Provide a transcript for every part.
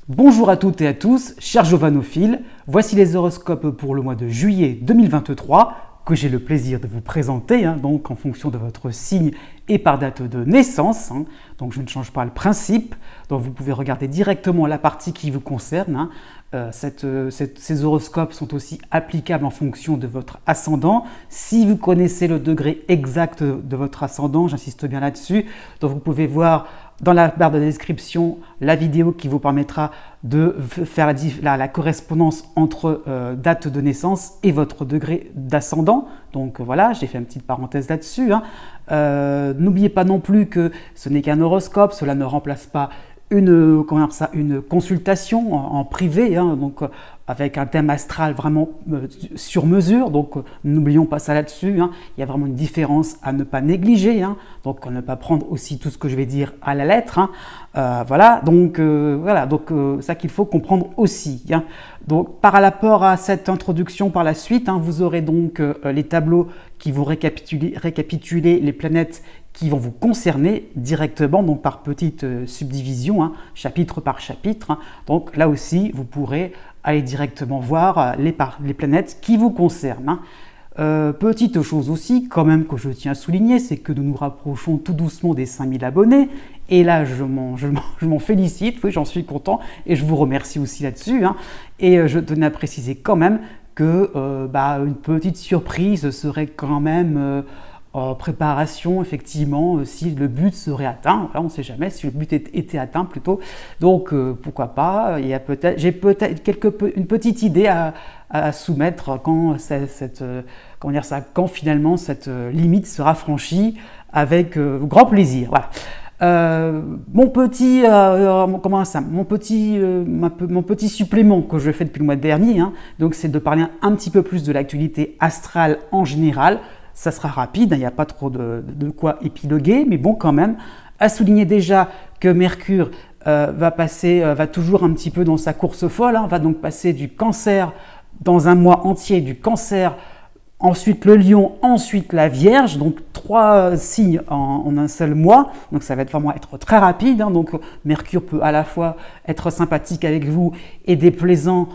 Bonjour à toutes et à tous, chers jovanophiles, voici les horoscopes pour le mois de juillet 2023 que j'ai le plaisir de vous présenter, donc en fonction de votre signe et par date de naissance. Donc je ne change pas le principe, donc vous pouvez regarder directement la partie qui vous concerne. Ces horoscopes sont aussi applicables en fonction de votre ascendant. Si vous connaissez le degré exact de votre ascendant, j'insiste bien là-dessus, donc vous pouvez voir dans la barre de description la vidéo qui vous permettra de faire la correspondance entre date de naissance et votre degré d'ascendant. Donc voilà, j'ai fait une petite parenthèse là-dessus. N'oubliez pas non plus que ce n'est qu'un horoscope, cela ne remplace pas une consultation en privé, donc avec un thème astral vraiment sur mesure, donc n'oublions pas ça là-dessus. Il y a vraiment une différence à ne pas négliger, donc à ne pas prendre aussi tout ce que je vais dire à la lettre. Voilà, donc ça qu'il faut comprendre aussi. Donc par rapport à cette introduction par la suite, vous aurez donc les tableaux qui vont récapituler les planètes qui vont vous concerner directement, donc par petite subdivision, chapitre par chapitre. Donc là aussi, vous pourrez aller directement voir les planètes qui vous concernent. Petite chose aussi, quand même, que je tiens à souligner, c'est que nous nous rapprochons tout doucement des 5000 abonnés. Et là, je m'en félicite, oui, j'en suis content, et je vous remercie aussi là-dessus. Et je tenais à préciser quand même que une petite surprise serait quand même en préparation, effectivement, si le but serait atteint. Enfin, on ne sait jamais si le but était atteint plutôt. Donc, pourquoi pas. J'ai peut-être une petite idée à soumettre quand finalement cette limite sera franchie, avec grand plaisir. Voilà. Mon petit supplément que je fais depuis le mois dernier, donc c'est de parler un petit peu plus de l'actualité astrale en général. Ça sera rapide, il n'y a pas trop de quoi épiloguer, mais bon, quand même, à souligner déjà que Mercure va toujours un petit peu dans sa course folle, va donc passer du Cancer dans un mois entier, du Cancer, ensuite le Lion, ensuite la Vierge, donc 3 signes en un seul mois, donc ça va vraiment être très rapide. Donc Mercure peut à la fois être sympathique avec vous et déplaisant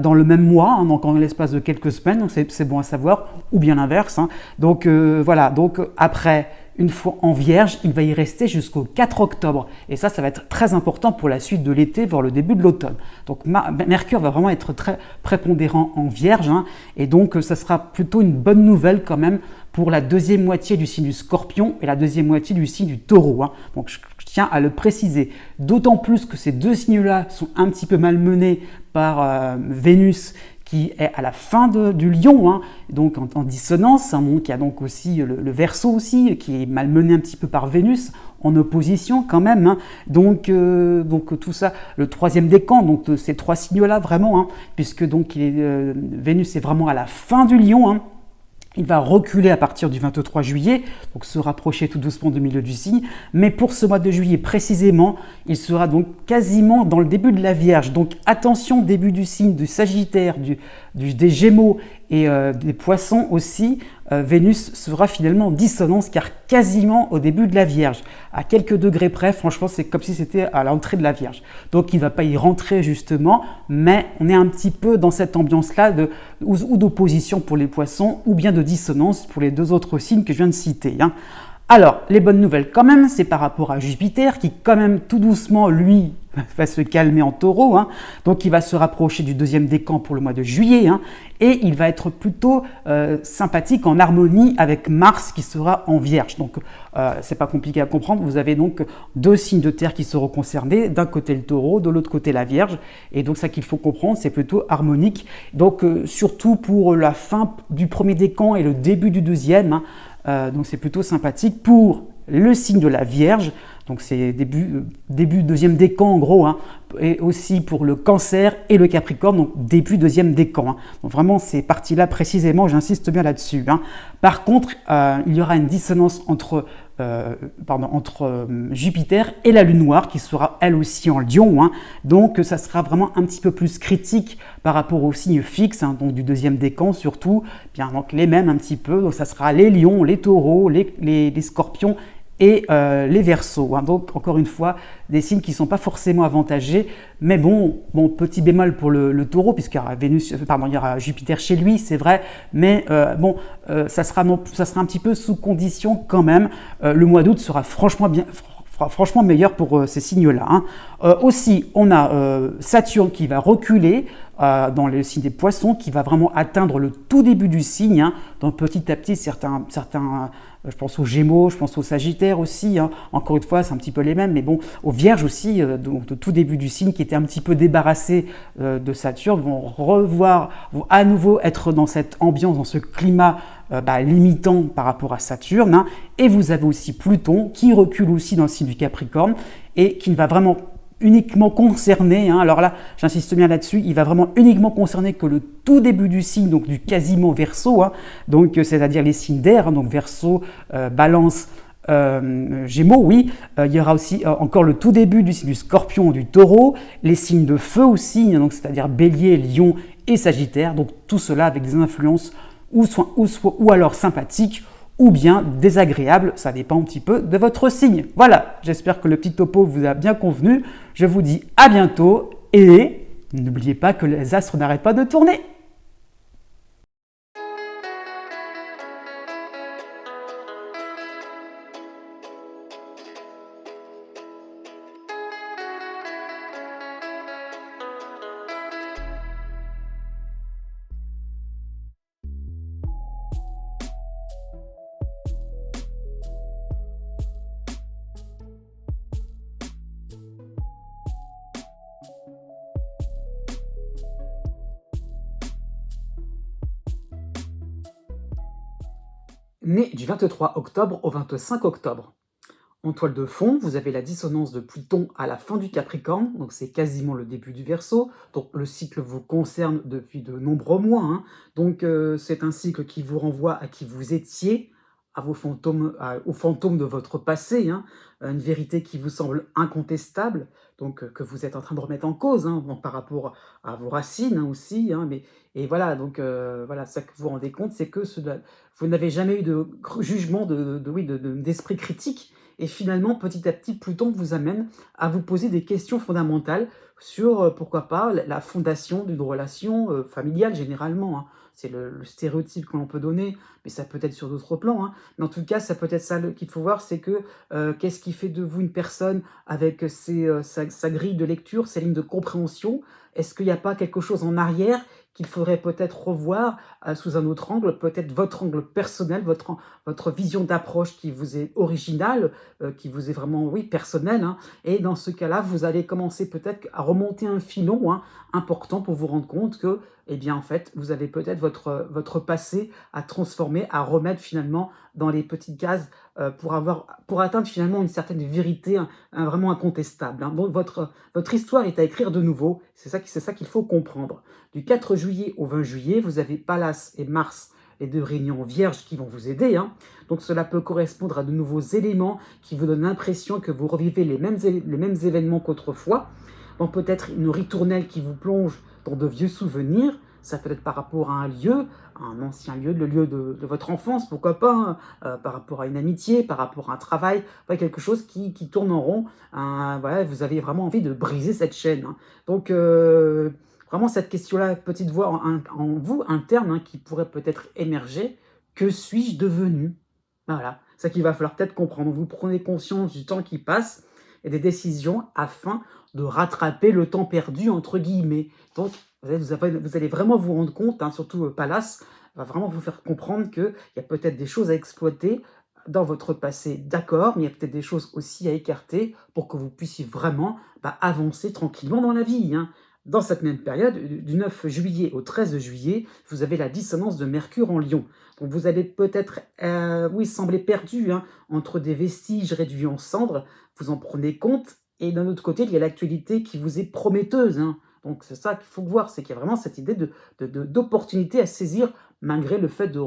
dans le même mois, donc en l'espace de quelques semaines, donc c'est bon à savoir, ou bien l'inverse. Donc voilà, donc après, une fois en Vierge, il va y rester jusqu'au 4 octobre. Et ça va être très important pour la suite de l'été, voire le début de l'automne. Donc Mercure va vraiment être très prépondérant en Vierge. Et donc ça sera plutôt une bonne nouvelle quand même pour la deuxième moitié du signe du Scorpion et la deuxième moitié du signe du Taureau. Donc je tiens à le préciser. D'autant plus que ces deux signes-là sont un petit peu malmenés par Vénus, qui est à la fin du Lion, donc en dissonance. Donc il y a donc aussi le Verseau aussi, qui est malmené un petit peu par Vénus, en opposition quand même. Donc tout ça, le troisième décan, donc de ces 3 signes-là vraiment, puisque donc Vénus est vraiment à la fin du Lion. Il va reculer à partir du 23 juillet, donc se rapprocher tout doucement du milieu du signe. Mais pour ce mois de juillet précisément, il sera donc quasiment dans le début de la Vierge. Donc attention, début du signe du Sagittaire, des Gémeaux et des Poissons aussi. Vénus sera finalement en dissonance, car quasiment au début de la Vierge. À quelques degrés près, franchement, c'est comme si c'était à l'entrée de la Vierge. Donc il ne va pas y rentrer justement, mais on est un petit peu dans cette ambiance-là ou d'opposition pour les Poissons, ou bien de dissonance pour les 2 autres signes que je viens de citer. Alors, les bonnes nouvelles quand même, c'est par rapport à Jupiter, qui quand même tout doucement, lui, va se calmer en Taureau. Donc il va se rapprocher du 2e décan pour le mois de juillet, et il va être plutôt sympathique, en harmonie avec Mars qui sera en Vierge. Donc c'est pas compliqué à comprendre, vous avez donc 2 signes de terre qui seront concernés, d'un côté le Taureau, de l'autre côté la Vierge, et donc ça qu'il faut comprendre, c'est plutôt harmonique. Donc surtout pour la fin du 1er décan et le début du 2e, donc c'est plutôt sympathique pour le signe de la Vierge, donc c'est début 2e décan en gros, et aussi pour le Cancer et le Capricorne, donc début 2e décan. Donc vraiment ces parties-là précisément, j'insiste bien là-dessus. Par contre, il y aura une dissonance entre Jupiter et la Lune noire, qui sera elle aussi en Lion, donc ça sera vraiment un petit peu plus critique par rapport aux signes fixes, donc du 2e décan surtout, bien donc les mêmes un petit peu, donc ça sera les Lions, les Taureaux, les Scorpions et les Verseaux, hein. Donc encore une fois, des signes qui ne sont pas forcément avantagés, mais bon, petit bémol pour le Taureau, puisqu'il y aura il y aura Jupiter chez lui, c'est vrai, mais ça sera un petit peu sous condition quand même. Le mois d'août sera franchement meilleur pour ces signes-là, hein. Aussi, on a Saturne qui va reculer dans le signe des Poissons, qui va vraiment atteindre le tout début du signe, hein. Donc petit à petit, certains je pense aux Gémeaux, je pense aux Sagittaires aussi, hein. Encore une fois, c'est un petit peu les mêmes, mais bon, aux Vierges aussi, donc de tout début du signe, qui étaient un petit peu débarrassés de Saturne, vont à nouveau être dans cette ambiance, dans ce climat limitant par rapport à Saturne, hein. Et vous avez aussi Pluton qui recule aussi dans le signe du Capricorne et qui ne va vraiment uniquement concerner, hein, alors là j'insiste bien là-dessus, il va vraiment uniquement concerner que le tout début du signe, donc du quasiment Verseau, hein, donc c'est-à-dire les signes d'air, hein, donc Verseau, Balance, Gémeaux, oui. Il y aura aussi encore le tout début du signe du Scorpion, du Taureau, les signes de feu aussi, hein, donc c'est-à-dire Bélier, Lion et Sagittaire, donc tout cela avec des influences ou alors sympathiques ou bien désagréables, ça dépend un petit peu de votre signe. Voilà, j'espère que le petit topo vous a bien convenu. Je vous dis à bientôt et n'oubliez pas que les astres n'arrêtent pas de tourner. Né du 23 octobre au 25 octobre. En toile de fond, vous avez la dissonance de Pluton à la fin du Capricorne, donc c'est quasiment le début du Verseau, donc le cycle vous concerne depuis de nombreux mois, hein. Donc c'est un cycle qui vous renvoie à qui vous étiez, à vos fantômes, aux fantômes de votre passé, hein, une vérité qui vous semble incontestable, donc que vous êtes en train de remettre en cause, hein, bon, par rapport à vos racines, hein, aussi, hein, et voilà, donc voilà, ça que vous vous rendez compte, c'est que vous n'avez jamais eu de jugement, d'esprit critique, et finalement, petit à petit, Pluton vous amène à vous poser des questions fondamentales sur, pourquoi pas, la fondation d'une relation familiale, généralement, hein. C'est le stéréotype que l'on peut donner, mais ça peut être sur d'autres plans, hein. Mais en tout cas, ça peut être ça qu'il faut voir, c'est que qu'est-ce qui fait de vous une personne avec sa grille de lecture, ses lignes de compréhension? Est-ce qu'il n'y a pas quelque chose en arrière qu'il faudrait peut-être revoir sous un autre angle, peut-être votre angle personnel, votre vision d'approche qui vous est originale, qui vous est vraiment, oui, personnelle, hein. Et dans ce cas-là, vous allez commencer peut-être à remonter un filon, hein, important pour vous rendre compte que, eh bien, en fait, vous avez peut-être votre passé à transformer, à remettre finalement dans les petites cases pour atteindre finalement une certaine vérité, vraiment incontestable, hein. Donc votre histoire est à écrire de nouveau, c'est ça qu'il faut comprendre. Du 4 juillet au 20 juillet, vous avez Pallas et Mars, les deux réunions vierges qui vont vous aider, hein. Donc cela peut correspondre à de nouveaux éléments qui vous donnent l'impression que vous revivez les mêmes événements qu'autrefois. Donc peut-être une ritournelle qui vous plonge dans de vieux souvenirs. Ça peut être par rapport à un lieu, un ancien lieu, le lieu de votre enfance, pourquoi pas, hein, par rapport à une amitié, par rapport à un travail, ouais, quelque chose qui tourne en rond. Voilà, vous avez vraiment envie de briser cette chaîne, hein. Donc vraiment cette question-là, petite voix en vous, interne, hein, qui pourrait peut-être émerger. Que suis-je devenu? Voilà, c'est ça qu'il va falloir peut-être comprendre. Vous prenez conscience du temps qui passe et des décisions afin de rattraper le temps perdu, entre guillemets. Donc, vous allez vraiment vous rendre compte, hein, surtout Pallas, va vraiment vous faire comprendre qu'il y a peut-être des choses à exploiter dans votre passé, d'accord, mais il y a peut-être des choses aussi à écarter pour que vous puissiez vraiment avancer tranquillement dans la vie, hein. Dans cette même période, du 9 juillet au 13 juillet, vous avez la dissonance de Mercure en Lion. Donc vous allez peut-être, oui, sembler perdu, hein, entre des vestiges réduits en cendres, vous en prenez compte, et d'un autre côté, il y a l'actualité qui vous est prometteuse, hein. Donc c'est ça qu'il faut voir, c'est qu'il y a vraiment cette idée d'opportunité à saisir malgré le fait de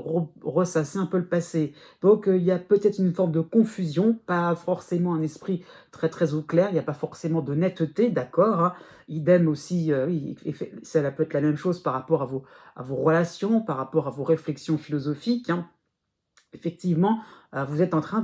ressasser un peu le passé. Donc il y a peut-être une forme de confusion, pas forcément un esprit très très au clair, il n'y a pas forcément de netteté, d'accord, hein. Idem aussi, oui, ça peut être la même chose par rapport à vos relations, par rapport à vos réflexions philosophiques, hein. Effectivement, vous êtes en train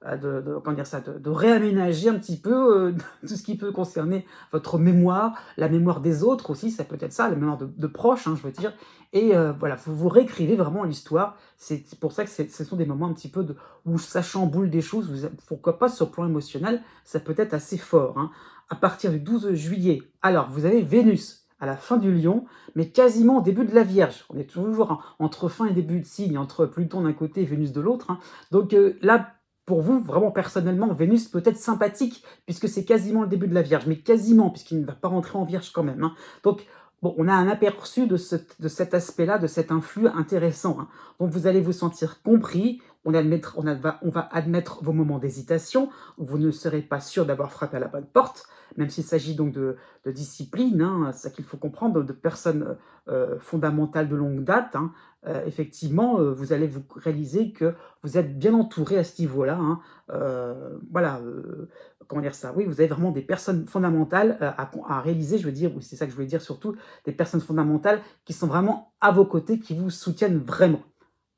comment dire ça, de réaménager un petit peu tout ce qui peut concerner votre mémoire, la mémoire des autres aussi, ça peut être ça, la mémoire de proches, hein, je veux dire. Et voilà, vous réécrivez vraiment l'histoire. C'est pour ça que ce sont des moments un petit peu où ça chamboule des choses. Pourquoi pas sur le plan émotionnel, ça peut être assez fort, hein. À partir du 12 juillet, alors vous avez Vénus à la fin du Lion, mais quasiment au début de la Vierge. On est toujours entre fin et début de signe, entre Pluton d'un côté et Vénus de l'autre, hein. Donc là, pour vous, vraiment personnellement, Vénus peut être sympathique, puisque c'est quasiment le début de la Vierge, mais quasiment, puisqu'il ne va pas rentrer en Vierge quand même, hein. Donc, bon, on a un aperçu de cet aspect-là, de cet influx intéressant, hein. Donc, vous allez vous sentir compris, on va admettre vos moments d'hésitation, où vous ne serez pas sûr d'avoir frappé à la bonne porte, même s'il s'agit donc de discipline, hein, c'est ça qu'il faut comprendre, de personnes fondamentales de longue date, hein. Effectivement, vous allez vous réaliser que vous êtes bien entouré à ce niveau-là, hein. Voilà, comment dire ça? Oui, vous avez vraiment des personnes fondamentales à réaliser, je veux dire, oui, c'est ça que je voulais dire surtout, des personnes fondamentales qui sont vraiment à vos côtés, qui vous soutiennent vraiment.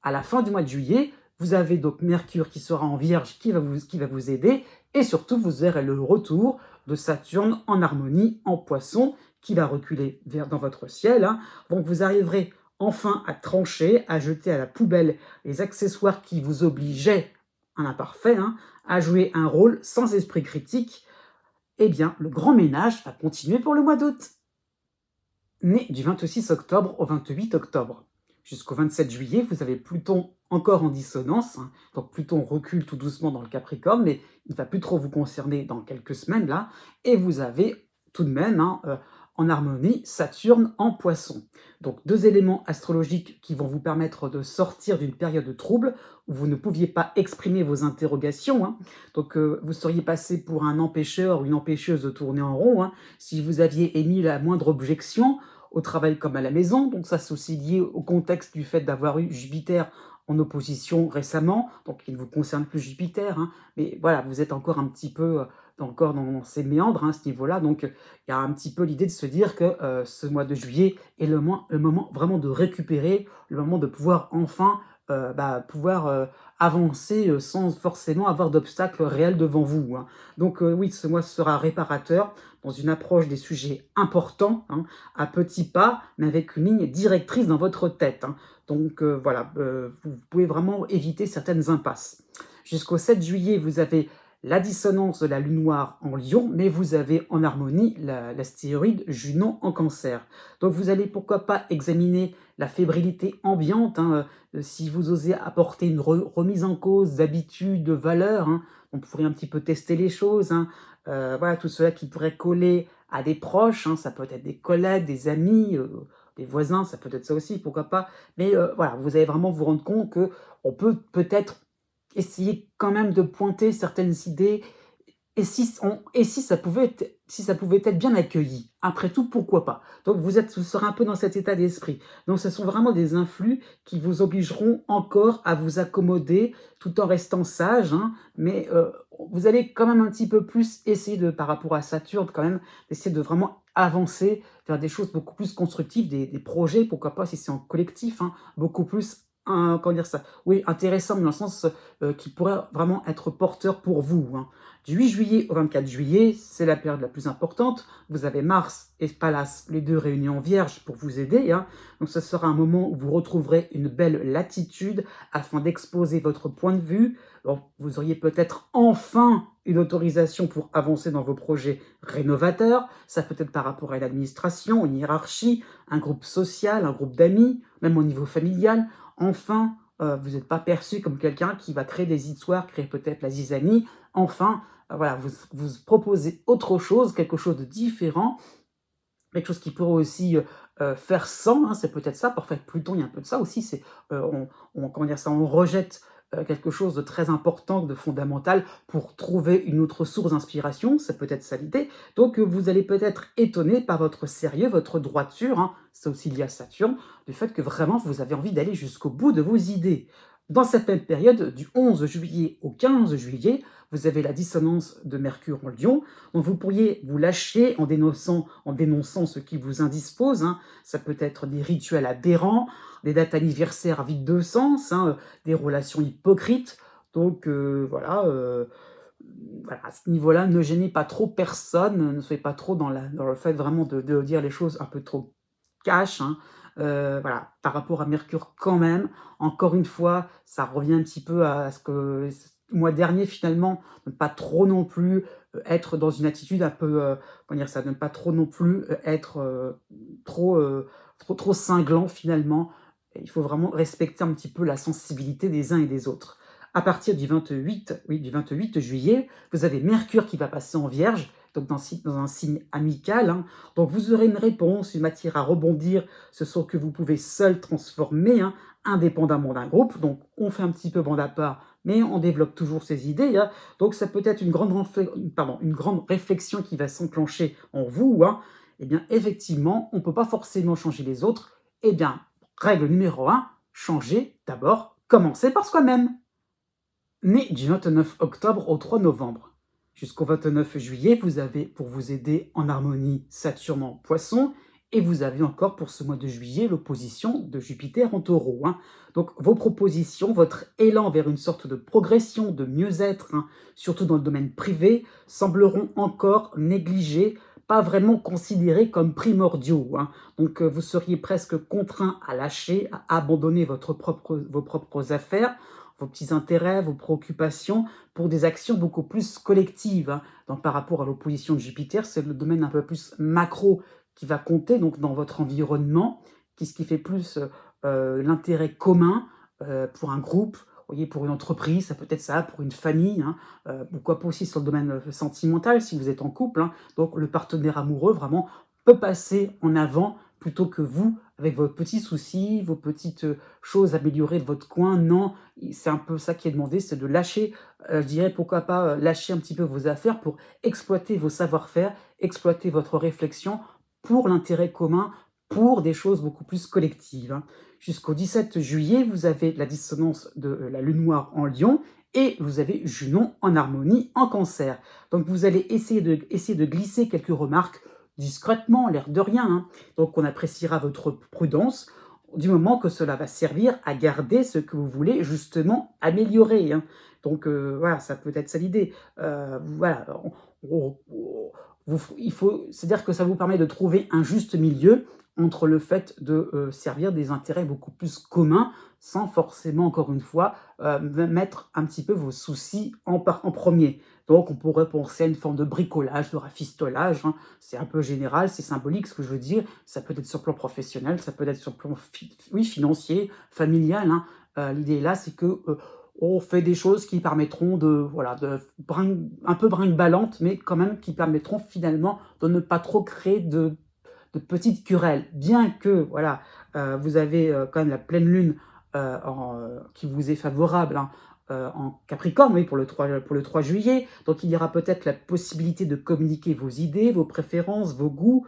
À la fin du mois de juillet, vous avez donc Mercure qui sera en Vierge, qui va vous aider, et surtout, vous aurez le retour de Saturne en harmonie, en Poisson, qui va reculer dans votre ciel, hein. Donc, vous arriverez enfin à trancher, à jeter à la poubelle les accessoires qui vous obligeaient, un imparfait, hein, à jouer un rôle sans esprit critique. Eh bien, le grand ménage va continuer pour le mois d'août. Né du 26 octobre au 28 octobre. Jusqu'au 27 juillet, vous avez Pluton encore en dissonance, hein. Donc Pluton recule tout doucement dans le Capricorne, mais il ne va plus trop vous concerner dans quelques semaines là. Et vous avez tout de même, hein, en harmonie Saturne en Poisson. Donc deux éléments astrologiques qui vont vous permettre de sortir d'une période de trouble où vous ne pouviez pas exprimer vos interrogations, hein. Donc vous seriez passé pour un empêcheur ou une empêcheuse de tourner en rond, hein, si vous aviez émis la moindre objection au travail comme à la maison. Donc ça, c'est aussi lié au contexte du fait d'avoir eu Jupiter en opposition récemment, donc il ne vous concerne plus Jupiter, hein, mais voilà, vous êtes encore un petit peu encore dans ces méandres, hein, à ce niveau-là, donc il y a un petit peu l'idée de se dire que ce mois de juillet est le moment vraiment de récupérer, le moment de pouvoir enfin pouvoir avancer sans forcément avoir d'obstacles réels devant vous, hein. Donc oui, ce mois sera réparateur dans une approche des sujets importants, hein, à petits pas, mais avec une ligne directrice dans votre tête, hein. Donc voilà, vous pouvez vraiment éviter certaines impasses. Jusqu'au 7 juillet, vous avez la dissonance de la lune noire en Lion, mais vous avez en harmonie l'astéroïde Junon en Cancer. Donc vous allez pourquoi pas examiner la fébrilité ambiante, hein, si vous osez apporter une remise en cause d'habitudes, de valeurs, hein, on pourrait un petit peu tester les choses, hein. Voilà, tout cela qui pourrait coller à des proches, hein, ça peut être des collègues, des amis, des voisins, ça peut être ça aussi, pourquoi pas. Mais voilà, vous allez vraiment vous rendre compte que on peut peut-être essayer quand même de pointer certaines idées et si ça pouvait être bien accueilli? Après tout, pourquoi pas? Donc vous serez un peu dans cet état d'esprit. Donc ce sont vraiment des influx qui vous obligeront encore à vous accommoder tout en restant sage, hein, mais vous allez quand même un petit peu plus essayer par rapport à Saturne quand même, d'essayer de vraiment avancer vers des choses beaucoup plus constructives, des projets, pourquoi pas si c'est en collectif, hein, beaucoup plus, comment dire ça? Oui, intéressant, mais dans le sens qui pourrait vraiment être porteur pour vous, hein. Du 8 juillet au 24 juillet, c'est la période la plus importante. Vous avez Mars et Pallas, les deux réunis en Vierge pour vous aider, hein. Donc ce sera un moment où vous retrouverez une belle latitude afin d'exposer votre point de vue. Alors, vous auriez peut-être enfin une autorisation pour avancer dans vos projets rénovateurs. Ça peut être par rapport à l'administration, une hiérarchie, un groupe social, un groupe d'amis, même au niveau familial. Enfin, vous n'êtes pas perçu comme quelqu'un qui va créer des histoires, créer peut-être la zizanie. Enfin, voilà, vous proposez autre chose, quelque chose de différent, quelque chose qui pourrait aussi faire sang, hein, c'est peut-être ça. Parfois, avec Pluton, il y a un peu de ça aussi. C'est, comment dire ça, on rejette quelque chose de très important, de fondamental, pour trouver une autre source d'inspiration. C'est peut-être ça l'idée. Donc, vous allez peut-être étonner par votre sérieux, votre droiture, hein, c'est aussi lié à Saturne, du fait que vraiment vous avez envie d'aller jusqu'au bout de vos idées. Dans cette même période, du 11 juillet au 15 juillet, vous avez la dissonance de Mercure en Lion, donc vous pourriez vous lâcher en dénonçant ce qui vous indispose, hein. Ça peut être des rituels aberrants, des dates anniversaires vides de sens, hein, des relations hypocrites. Donc voilà, à ce niveau-là, ne gênez pas trop personne, ne soyez pas trop dans le fait vraiment de dire les choses un peu trop cash, hein. Voilà, par rapport à Mercure quand même, encore une fois, ça revient un petit peu à ce que le mois dernier finalement, ne pas trop non plus, être dans une attitude un peu, comment dire ça? Ne pas trop non plus, être, trop, trop cinglant finalement. Il faut vraiment respecter un petit peu la sensibilité des uns et des autres. À partir du 28, oui, du 28 juillet, vous avez Mercure qui va passer en Vierge, donc dans un signe amical, hein. Donc vous aurez une réponse, une matière à rebondir, ce sont que vous pouvez seul transformer, hein, indépendamment d'un groupe. Donc on fait un petit peu bande à part, mais on développe toujours ses idées, hein. Donc ça peut être une grande réflexion qui va s'enclencher en vous, hein. Eh bien effectivement, on ne peut pas forcément changer les autres. Eh bien, règle numéro un, changez d'abord, commencez par soi-même. Né du 29 octobre au 3 novembre. Jusqu'au 29 juillet, vous avez pour vous aider en harmonie Saturne en Poisson et vous avez encore pour ce mois de juillet l'opposition de Jupiter en Taureau, hein. Donc vos propositions, votre élan vers une sorte de progression, de mieux-être, hein, surtout dans le domaine privé, sembleront encore négligés, pas vraiment considérés comme primordiaux, hein. Donc vous seriez presque contraint à lâcher, à abandonner vos propres affaires, vos petits intérêts, vos préoccupations pour des actions beaucoup plus collectives, hein. Donc, par rapport à l'opposition de Jupiter, c'est le domaine un peu plus macro qui va compter donc dans votre environnement, ce qui fait plus l'intérêt commun pour un groupe, vous voyez, pour une entreprise, ça peut être ça, pour une famille, hein, pourquoi pas aussi sur le domaine sentimental si vous êtes en couple, hein. Donc le partenaire amoureux vraiment peut passer en avant plutôt que vous avec vos petits soucis, vos petites choses améliorées de votre coin. Non, c'est un peu ça qui est demandé, c'est de lâcher, je dirais pourquoi pas lâcher un petit peu vos affaires pour exploiter vos savoir-faire, exploiter votre réflexion pour l'intérêt commun, pour des choses beaucoup plus collectives, hein. Jusqu'au 17 juillet, vous avez la dissonance de la lune noire en Lion et vous avez Junon en harmonie en Cancer. Donc vous allez essayer de glisser quelques remarques discrètement, l'air de rien, hein. Donc on appréciera votre prudence du moment que cela va servir à garder ce que vous voulez justement améliorer, hein. Donc voilà, ça peut être ça l'idée. Voilà, c'est-à-dire que ça vous permet de trouver un juste milieu entre le fait de servir des intérêts beaucoup plus communs, sans forcément, encore une fois, mettre un petit peu vos soucis en premier. Donc on pourrait penser à une forme de bricolage, de rafistolage, hein. C'est un peu général, c'est symbolique ce que je veux dire. Ça peut être sur le plan professionnel, ça peut être sur le plan oui, financier, familial, hein. L'idée là, c'est que on fait des choses qui permettront voilà, un peu brinque-ballante, mais quand même qui permettront finalement de ne pas trop créer de petites querelles. Bien que voilà, vous avez quand même la pleine lune qui vous est favorable, hein, en Capricorne, oui, pour le 3 juillet. Donc il y aura peut-être la possibilité de communiquer vos idées, vos préférences, vos goûts.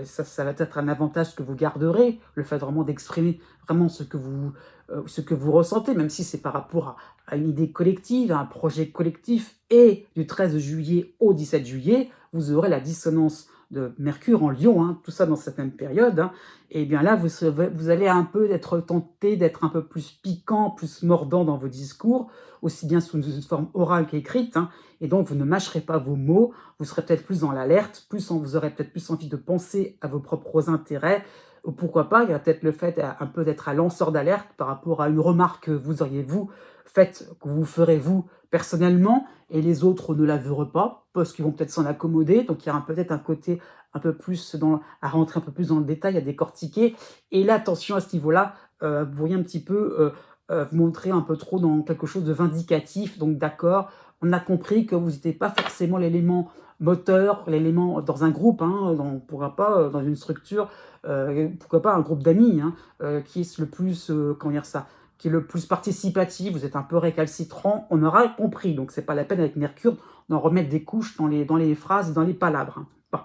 Ça va être un avantage que vous garderez, le fait vraiment d'exprimer vraiment ce que vous ressentez, même si c'est par rapport à une idée collective, à un projet collectif. Et du 13 juillet au 17 juillet, vous aurez la dissonance de Mercure en Lion, hein, tout ça dans cette même période, hein. Et bien là, vous allez un peu être tenté d'être un peu plus piquant, plus mordant dans vos discours, aussi bien sous une forme orale qu'écrite, hein. Et donc, vous ne mâcherez pas vos mots, vous serez peut-être plus dans l'alerte, vous aurez peut-être plus envie de penser à vos propres intérêts, ou pourquoi pas, il y a peut-être le fait un peu d'être un lanceur d'alerte par rapport à une remarque que vous auriez, vous, faite, que vous ferez, vous, personnellement, et les autres ne la verront pas, parce qu'ils vont peut-être s'en accommoder, donc il y aura peut-être un côté un peu plus à rentrer un peu plus dans le détail, à décortiquer, et là, attention à ce niveau-là, vous voyez un petit peu vous montrer un peu trop dans quelque chose de vindicatif, donc d'accord, on a compris que vous n'étiez pas forcément l'élément moteur, l'élément dans un groupe, hein, pourra pas, dans une structure, pourquoi pas un groupe d'amis, hein, qui est le plus, comment dire ça, qui est le plus participatif, vous êtes un peu récalcitrant, on aura compris. Donc c'est pas la peine avec Mercure d'en remettre des couches dans les phrases, dans les palabres, hein. Bon.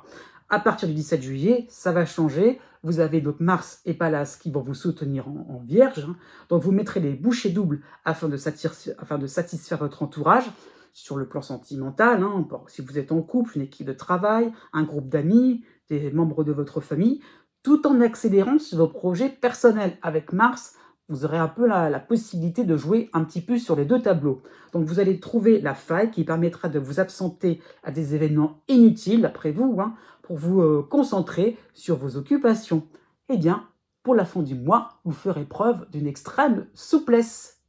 À partir du 17 juillet, ça va changer. Vous avez donc Mars et Pallas qui vont vous soutenir en Vierge, hein. Donc vous mettrez les bouchées doubles afin de satisfaire votre entourage sur le plan sentimental, hein. Bon, si vous êtes en couple, une équipe de travail, un groupe d'amis, des membres de votre famille, tout en accélérant sur vos projets personnels. Avec Mars, vous aurez un peu la possibilité de jouer un petit peu sur les deux tableaux. Donc vous allez trouver la faille qui permettra de vous absenter à des événements inutiles, d'après vous, hein, pour vous concentrer sur vos occupations. Eh bien, pour la fin du mois, vous ferez preuve d'une extrême souplesse.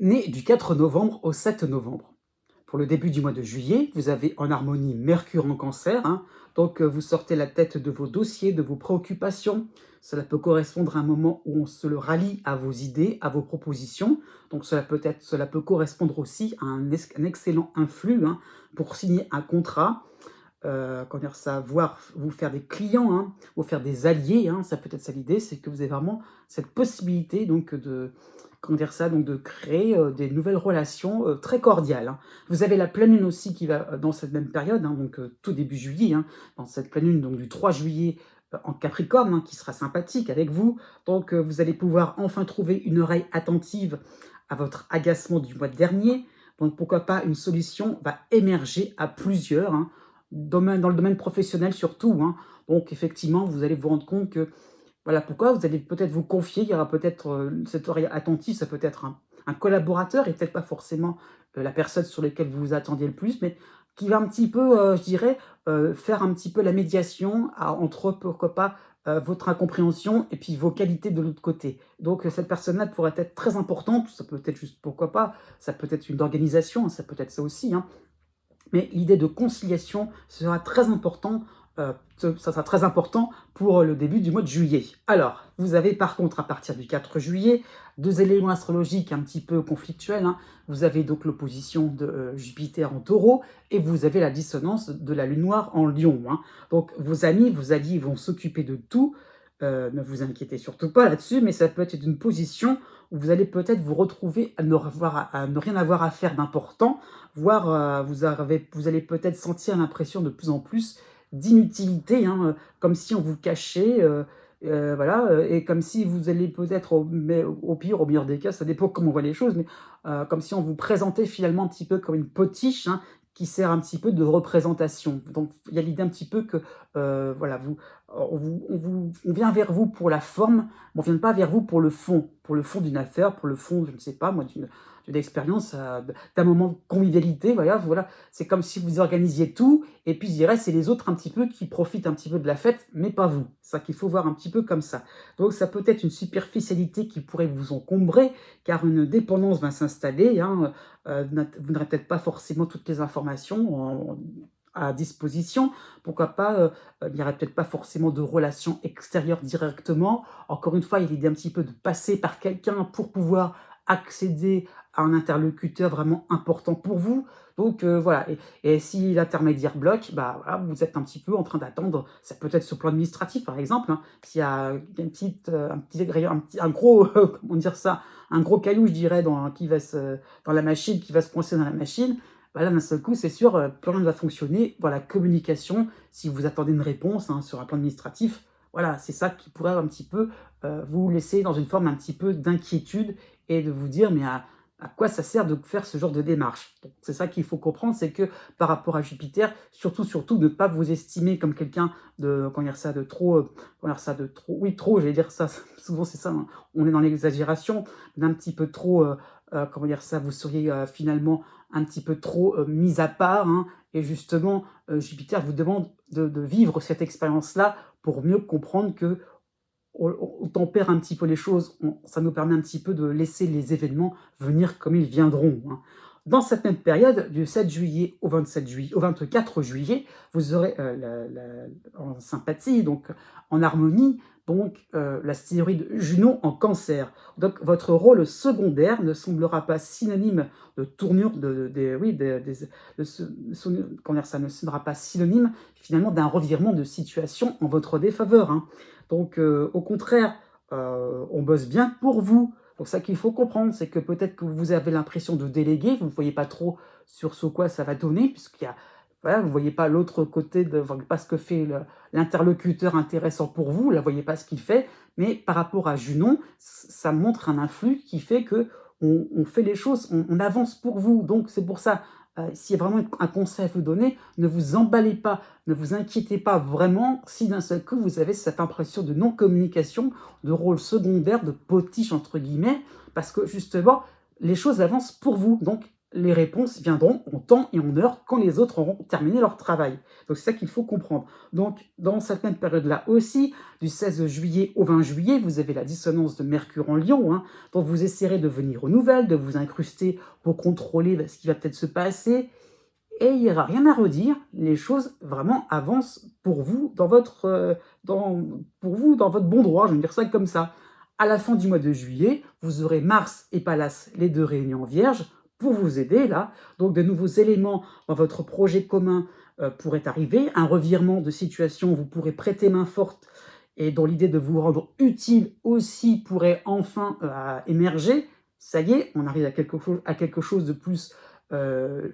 Né du 4 novembre au 7 novembre. Pour le début du mois de juillet, vous avez en harmonie Mercure en Cancer, hein, donc vous sortez la tête de vos dossiers, de vos préoccupations. Cela peut correspondre à un moment où on se le rallie à vos idées, à vos propositions. Donc cela peut correspondre aussi à un excellent influx, hein, pour signer un contrat. Comment dire ça, voir vous faire des clients, hein, vous faire des alliés, hein, ça peut être ça l'idée, c'est que vous avez vraiment cette possibilité donc de, comment dire ça, donc de créer des nouvelles relations très cordiales, hein. Vous avez la pleine lune aussi qui va dans cette même période, hein, donc tout début juillet, hein, dans cette pleine lune donc du 3 juillet en Capricorne, hein, qui sera sympathique avec vous. Donc vous allez pouvoir enfin trouver une oreille attentive à votre agacement du mois dernier. Donc pourquoi pas une solution va émerger à plusieurs, hein, dans le domaine professionnel surtout, hein. Donc effectivement, vous allez vous rendre compte que, voilà pourquoi vous allez peut-être vous confier, il y aura peut-être cette oreille attentive, ça peut être un collaborateur et peut-être pas forcément la personne sur laquelle vous vous attendiez le plus, mais qui va un petit peu, je dirais, faire un petit peu la médiation entre, pourquoi pas, votre incompréhension et puis vos qualités de l'autre côté. Donc cette personne-là pourrait être très importante, ça peut être juste, pourquoi pas, ça peut être une organisation, ça peut être ça aussi, hein. Mais l'idée de conciliation sera très important, ça sera très important pour le début du mois de juillet. Alors, vous avez par contre à partir du 4 juillet, deux éléments astrologiques un petit peu conflictuels, hein. Vous avez donc l'opposition de Jupiter en Taureau et vous avez la dissonance de la Lune noire en Lion, hein. Donc vos amis, vos alliés vont s'occuper de tout. Ne vous inquiétez surtout pas là-dessus, mais ça peut être une position où vous allez peut-être vous retrouver à ne rien avoir à faire d'important, voire vous allez peut-être sentir l'impression de plus en plus d'inutilité, hein, comme si on vous cachait, voilà, et comme si vous allez peut-être, au pire, au meilleur des cas, ça dépend comment on voit les choses, mais comme si on vous présentait finalement un petit peu comme une potiche, hein, qui sert un petit peu de représentation. Donc il y a l'idée un petit peu que, voilà, on vient vers vous pour la forme, mais on ne vient pas vers vous pour le fond d'une affaire, pour le fond, je ne sais pas moi, d'une expérience, d'un moment de convivialité, voilà. C'est comme si vous organisiez tout, et puis je dirais, c'est les autres un petit peu qui profitent un petit peu de la fête, mais pas vous. C'est ça qu'il faut voir un petit peu comme ça. Donc ça peut être une superficialité qui pourrait vous encombrer, car une dépendance va s'installer, hein, vous n'aurez peut-être pas forcément toutes les informations à disposition. Pourquoi pas, il n'y aurait peut-être pas forcément de relations extérieures directement. Encore une fois, il y a l'idée un petit peu de passer par quelqu'un pour pouvoir accéder à un interlocuteur vraiment important pour vous. Donc voilà, et si l'intermédiaire bloque, bah, voilà, vous êtes un petit peu en train d'attendre, ça peut être sur le plan administratif par exemple, hein, s'il y a un gros, comment dire ça, un gros caillou, je dirais, dans la machine, qui va se coincer dans la machine, bah là, d'un seul coup, c'est sûr, plus rien ne va fonctionner. Voilà, communication, si vous attendez une réponse, hein, sur un plan administratif, voilà, c'est ça qui pourrait un petit peu vous laisser dans une forme un petit peu d'inquiétude et de vous dire, mais à quoi ça sert de faire ce genre de démarche? Donc, c'est ça qu'il faut comprendre, c'est que par rapport à Jupiter, surtout, ne pas vous estimer comme quelqu'un de, comment dire ça, de trop, oui, trop, j'allais dire ça, souvent c'est ça, hein, on est dans l'exagération, d'un petit peu trop, comment dire ça, vous seriez finalement un petit peu trop mis à part, hein, et justement, Jupiter vous demande de vivre cette expérience-là pour mieux comprendre que on tempère un petit peu les choses, ça nous permet un petit peu de laisser les événements venir comme ils viendront, hein. Dans cette même période, du 7 juillet au 27 juillet, au 24 juillet, vous aurez en sympathie, donc en harmonie, donc la stéroïde Junon en Cancer. Donc votre rôle secondaire ne semblera pas synonyme de tournure, comment dire ça, ne sera pas synonyme finalement d'un revirement de situation en votre défaveur, hein. Donc, au contraire, on bosse bien pour vous. Donc ça qu'il faut comprendre, c'est que peut-être que vous avez l'impression de déléguer, vous ne voyez pas trop sur ce quoi ça va donner, puisqu'il y a, voilà, vous ne voyez pas l'autre côté, vous ne voyez pas ce que fait l'interlocuteur intéressant pour vous, là, vous ne voyez pas ce qu'il fait, mais par rapport à Junon, ça montre un influx qui fait que on fait les choses, on avance pour vous. Donc c'est pour ça, s'il y a vraiment un conseil à vous donner, ne vous emballez pas, ne vous inquiétez pas vraiment si d'un seul coup vous avez cette impression de non-communication, de rôle secondaire, de potiche entre guillemets, parce que justement, les choses avancent pour vous. Donc, les réponses viendront en temps et en heure quand les autres auront terminé leur travail. Donc, c'est ça qu'il faut comprendre. Donc, dans cette même période-là aussi, du 16 juillet au 20 juillet, vous avez la dissonance de Mercure en Lion. Hein, donc, vous essaierez de venir aux nouvelles, de vous incruster pour contrôler ce qui va peut-être se passer. Et il n'y aura rien à redire. Les choses vraiment avancent pour vous dans pour vous dans votre bon droit. Je vais dire ça comme ça. À la fin du mois de juillet, vous aurez Mars et Pallas, les deux réunions en Vierge, pour vous aider là. Donc de nouveaux éléments dans votre projet commun pourraient arriver. Un revirement de situation, vous pourrez prêter main forte et dans l'idée de vous rendre utile aussi pourrait enfin émerger. Ça y est, on arrive à quelque chose de plus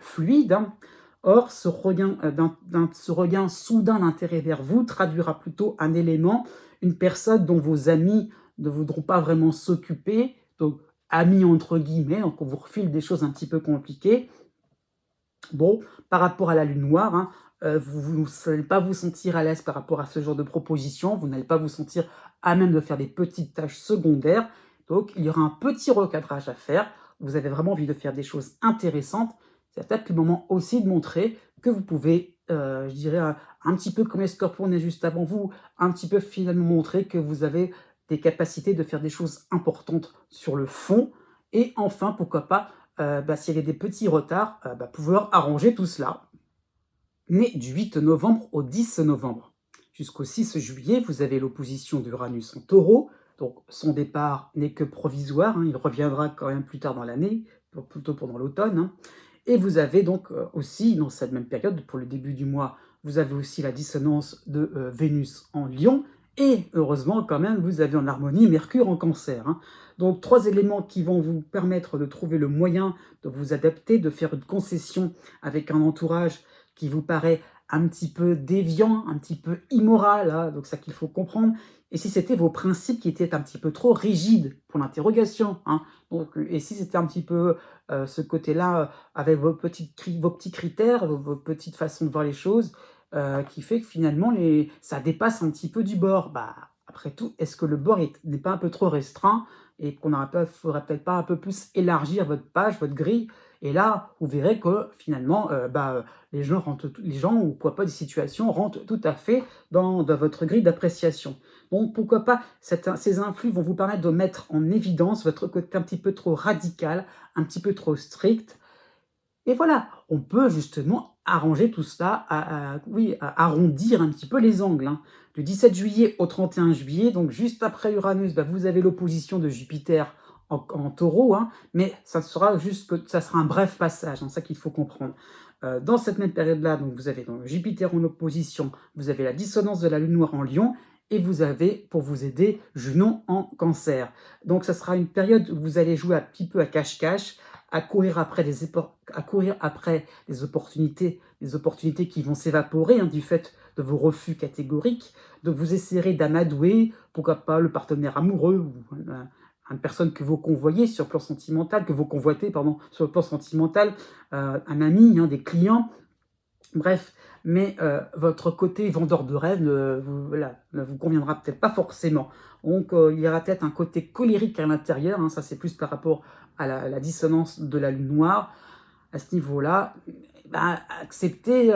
fluide. Hein. Or, ce regain soudain d'intérêt vers vous traduira plutôt un élément, une personne dont vos amis ne voudront pas vraiment s'occuper, donc amis entre guillemets, donc on vous refile des choses un petit peu compliquées. Bon, par rapport à la lune noire, hein, vous n'allez pas vous sentir à l'aise par rapport à ce genre de proposition, vous n'allez pas vous sentir à même de faire des petites tâches secondaires, donc il y aura un petit recadrage à faire, vous avez vraiment envie de faire des choses intéressantes, c'est peut-être le moment aussi de montrer que vous pouvez, je dirais, un petit peu comme les scorpions nés juste avant vous, un petit peu finalement montrer que vous avez des capacités de faire des choses importantes sur le fond, et enfin, pourquoi pas, s'il y avait des petits retards, pouvoir arranger tout cela. Mais du 8 novembre au 10 novembre. Jusqu'au 6 juillet, vous avez l'opposition d'Uranus en taureau. Donc son départ n'est que provisoire, hein, il reviendra quand même plus tard dans l'année, plutôt pendant l'automne. Hein. Et vous avez donc aussi, dans cette même période, pour le début du mois, vous avez aussi la dissonance de Vénus en Lion. Et heureusement, quand même, vous avez en harmonie Mercure en Cancer. Hein. Donc, 3 éléments qui vont vous permettre de trouver le moyen de vous adapter, de faire une concession avec un entourage qui vous paraît un petit peu déviant, un petit peu immoral, hein, donc ça qu'il faut comprendre. Et si c'était vos principes qui étaient un petit peu trop rigides pour l'interrogation, hein, donc, et si c'était un petit peu ce côté-là, avec vos petits critères, vos petites façons de voir les choses, qui fait que finalement ça dépasse un petit peu du bord. Bah, après tout, est-ce que le bord n'est pas un peu trop restreint et qu'on faudrait peut-être pas un peu plus élargir votre page, votre grille? Et là, vous verrez que finalement, les gens ou pourquoi pas des situations rentrent tout à fait dans votre grille d'appréciation. Donc pourquoi pas, ces influx vont vous permettre de mettre en évidence votre côté un petit peu trop radical, un petit peu trop strict. Et voilà, on peut justement arranger tout cela, arrondir un petit peu les angles. Hein. Du 17 juillet au 31 juillet, donc juste après Uranus, vous avez l'opposition de Jupiter en taureau, hein, mais ça sera un bref passage, c'est ça qu'il faut comprendre. Dans cette même période-là, donc vous avez donc Jupiter en opposition, vous avez la dissonance de la lune noire en Lion, et vous avez, pour vous aider, Junon en Cancer. Donc ça sera une période où vous allez jouer un petit peu à cache-cache, à courir après des opportunités qui vont s'évaporer, hein, du fait de vos refus catégoriques. Donc vous essaierez d'amadouer, pourquoi pas le partenaire amoureux ou une personne que vous convoyez sur le plan sentimental, que vous convoitez, pardon, sur le plan sentimental, un ami, hein, des clients, bref. Mais votre côté vendeur de rêve ne vous conviendra peut-être pas forcément. Donc il y aura peut-être un côté colérique à l'intérieur, hein, ça c'est plus par rapport à la dissonance de la lune noire. À ce niveau-là, acceptez,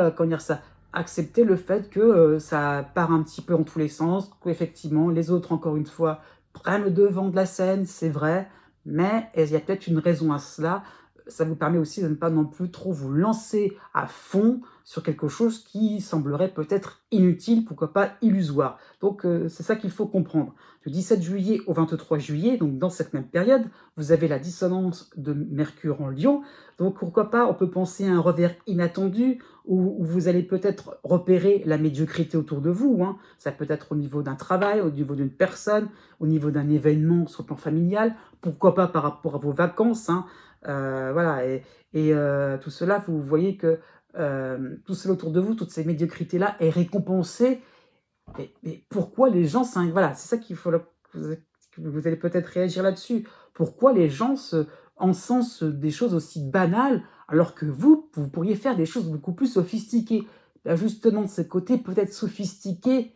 accepter le fait que ça part un petit peu en tous les sens, qu'effectivement les autres, encore une fois, prennent le devant de la scène, c'est vrai, mais il y a peut-être une raison à cela. Ça vous permet aussi de ne pas non plus trop vous lancer à fond sur quelque chose qui semblerait peut-être inutile, pourquoi pas illusoire. Donc c'est ça qu'il faut comprendre. Du 17 juillet au 23 juillet, donc dans cette même période, vous avez la dissonance de Mercure en Lion. Donc pourquoi pas, on peut penser à un revers inattendu où vous allez peut-être repérer la médiocrité autour de vous. Hein. Ça peut être au niveau d'un travail, au niveau d'une personne, au niveau d'un événement sur le plan familial. Pourquoi pas par rapport à vos vacances. Hein. Voilà, et tout cela, vous voyez que tout cela autour de vous, toutes ces médiocrités-là, est récompensé. Mais pourquoi les gens... Voilà, c'est ça qu'il faut... Vous allez peut-être réagir là-dessus. Pourquoi les gens encensent des choses aussi banales Alors que vous pourriez faire des choses beaucoup plus sophistiquées. Là, justement, ce côté peut-être sophistiqué,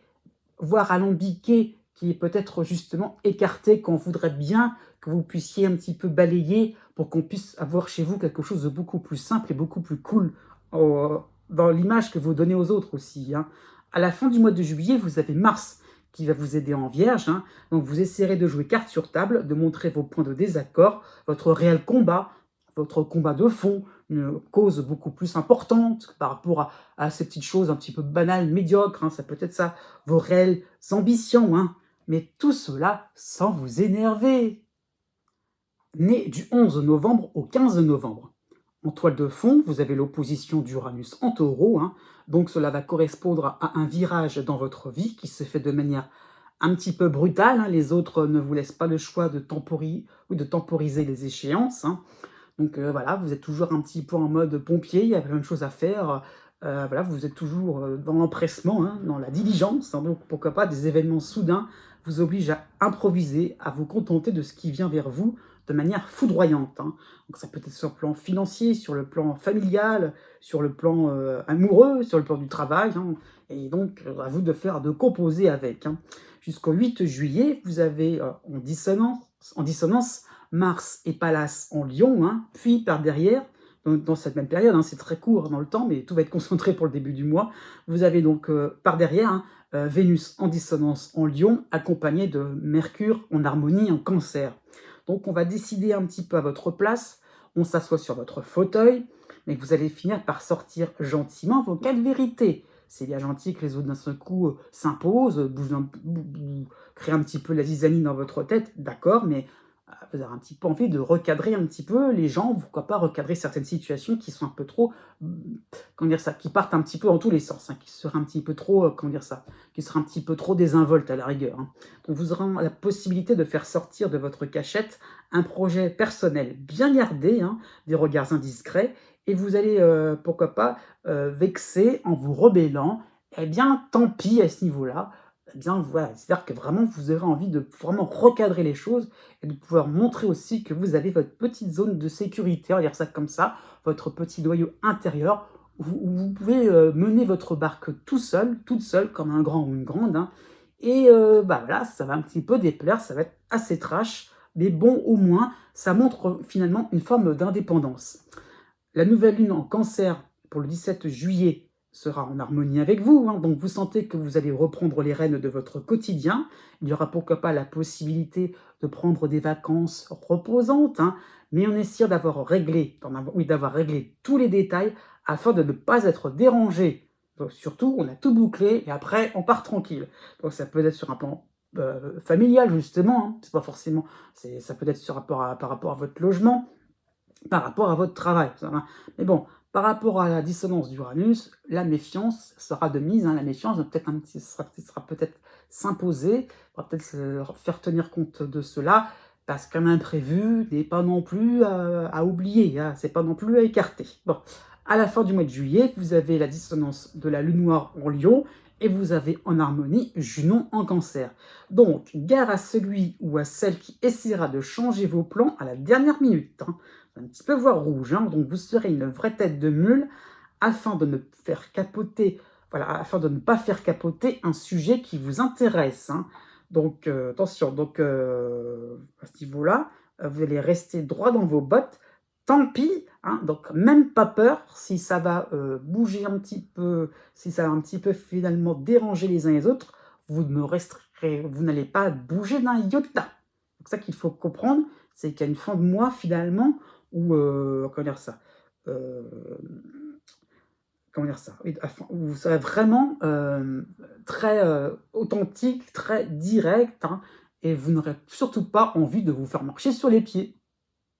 voire alambiqué, qui est peut-être justement écarté, qu'on voudrait bien que vous puissiez un petit peu balayer pour qu'on puisse avoir chez vous quelque chose de beaucoup plus simple et beaucoup plus cool dans l'image que vous donnez aux autres aussi, hein. À la fin du mois de juillet, vous avez Mars qui va vous aider en Vierge, hein. Donc vous essaierez de jouer carte sur table, de montrer vos points de désaccord, votre réel combat, votre combat de fond, une cause beaucoup plus importante par rapport à ces petites choses un petit peu banales, médiocres, hein. Ça peut être ça, vos réelles ambitions, hein. Mais tout cela sans vous énerver. Né du 11 novembre au 15 novembre. En toile de fond, vous avez l'opposition d'Uranus en taureau, hein. Donc cela va correspondre à un virage dans votre vie qui se fait de manière un petit peu brutale, hein. Les autres ne vous laissent pas le choix de temporiser les échéances, hein. Donc voilà, vous êtes toujours un petit peu en mode pompier, il y a plein de choses à faire. Voilà, vous êtes toujours dans l'empressement, hein, dans la diligence, hein. Donc pourquoi pas des événements soudains vous obligent à improviser, à vous contenter de ce qui vient vers vous de manière foudroyante, hein. Donc ça peut être sur le plan financier, sur le plan familial, sur le plan amoureux, sur le plan du travail, hein. Et donc à vous de composer avec, hein. Jusqu'au 8 juillet, vous avez en dissonance Mars et Pallas en Lion, hein, puis par derrière, dans cette même période, hein, c'est très court dans le temps, mais tout va être concentré pour le début du mois, vous avez donc par derrière, hein, Vénus en dissonance en Lion, accompagné de Mercure en harmonie en Cancer. Donc on va décider un petit peu à votre place, on s'assoit sur votre fauteuil, mais vous allez finir par sortir gentiment vos quatre vérités. C'est bien gentil que les autres d'un seul coup s'imposent, créent un petit peu la zizanie dans votre tête, d'accord, mais vous avez un petit peu envie de recadrer un petit peu les gens, pourquoi pas recadrer certaines situations qui sont un peu trop, comment dire ça, qui partent un petit peu dans tous les sens, hein, qui seraient un petit peu trop, comment dire ça, qui seraient un petit peu trop désinvoltes à la rigueur, hein. Donc vous aurez la possibilité de faire sortir de votre cachette un projet personnel bien gardé, hein, des regards indiscrets, et vous allez, pourquoi pas, vexer en vous rebellant. Eh bien, tant pis à ce niveau-là. Eh bien, voilà, c'est-à-dire que vraiment, vous aurez envie de vraiment recadrer les choses et de pouvoir montrer aussi que vous avez votre petite zone de sécurité, on va dire ça comme ça, votre petit noyau intérieur, où vous pouvez mener votre barque tout seul, toute seule, comme un grand ou une grande, hein. Et bah voilà, ça va un petit peu déplaire, ça va être assez trash, mais bon, au moins, ça montre finalement une forme d'indépendance. La nouvelle lune en Cancer pour le 17 juillet sera en harmonie avec vous, hein, donc vous sentez que vous allez reprendre les rênes de votre quotidien. Il y aura pourquoi pas la possibilité de prendre des vacances reposantes, hein, mais on essaie d'avoir réglé tous les détails afin de ne pas être dérangé. Donc surtout, on a tout bouclé et après, on part tranquille. Donc ça peut être sur un plan familial justement, hein, c'est pas forcément, ça peut être par rapport à votre logement, par rapport à votre travail. Mais bon, par rapport à la dissonance d'Uranus, la méfiance sera de mise, hein. La méfiance va peut-être sera peut-être s'imposer, on va peut-être se faire tenir compte de cela, parce qu'un imprévu n'est pas non plus à oublier, hein, c'est pas non plus à écarter. Bon, à la fin du mois de juillet, vous avez la dissonance de la lune noire en Lion, et vous avez en harmonie Junon en Cancer. Donc, gare à celui ou à celle qui essaiera de changer vos plans à la dernière minute, hein. Un petit peu voir rouge, hein, donc vous serez une vraie tête de mule afin de ne faire capoter, voilà, afin de ne pas faire capoter un sujet qui vous intéresse, hein. Donc attention, donc à ce niveau-là, vous allez rester droit dans vos bottes. Tant pis, hein, donc même pas peur si ça va bouger un petit peu, si ça va un petit peu finalement déranger les uns les autres, vous n'allez pas bouger d'un iota. C'est ça qu'il faut comprendre, c'est qu'il y a une fin de mois finalement ou comment dire ça? Comment dire ça? Oui, enfin, où vous serez vraiment, très, authentique, très direct, hein, et vous n'aurez surtout pas envie de vous faire marcher sur les pieds.